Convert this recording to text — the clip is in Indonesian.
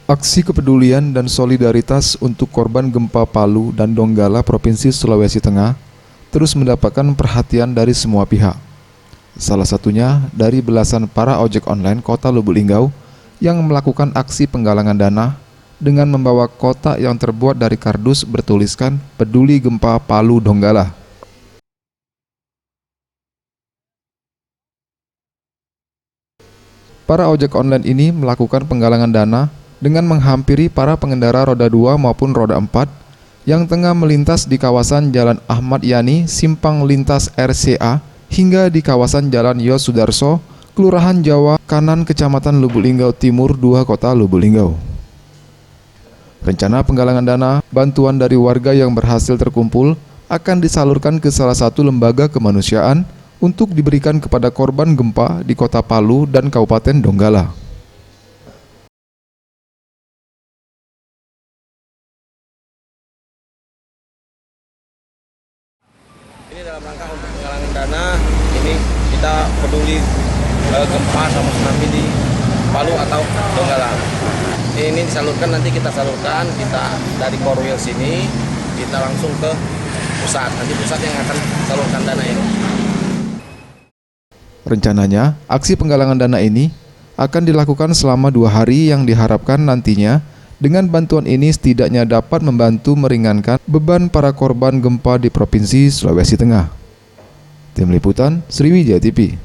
Aksi kepedulian dan solidaritas untuk korban gempa Palu dan Donggala Provinsi Sulawesi Tengah terus mendapatkan perhatian dari semua pihak. Salah satunya dari belasan para ojek online Kota Lubuk Linggau yang melakukan aksi penggalangan dana dengan membawa kotak yang terbuat dari kardus bertuliskan "Peduli Gempa Palu Donggala". Para ojek online ini melakukan penggalangan dana dengan menghampiri para pengendara roda 2 maupun roda 4 yang tengah melintas di kawasan Jalan Ahmad Yani, Simpang Lintas RCA, hingga di kawasan Jalan Yos Sudarso, Kelurahan Jawa Kanan, Kecamatan Lubuk Linggau Timur 2, Kota Lubuk Linggau. Rencana penggalangan dana bantuan dari warga yang berhasil terkumpul akan disalurkan ke salah satu lembaga kemanusiaan untuk diberikan kepada korban gempa di Kota Palu dan Kabupaten Donggala. Ini dalam rangka untuk penggalangan dana, ini kita peduli gempa sama tsunami di Palu atau Donggala. Ini disalurkan, nanti kita salurkan, kita dari Korwil sini, kita langsung ke pusat. Nanti pusat yang akan salurkan dana ini. Rencananya, aksi penggalangan dana ini akan dilakukan selama 2 hari yang diharapkan nantinya dengan bantuan ini setidaknya dapat membantu meringankan beban para korban gempa di Provinsi Sulawesi Tengah. Tim Liputan Sriwijaya TV.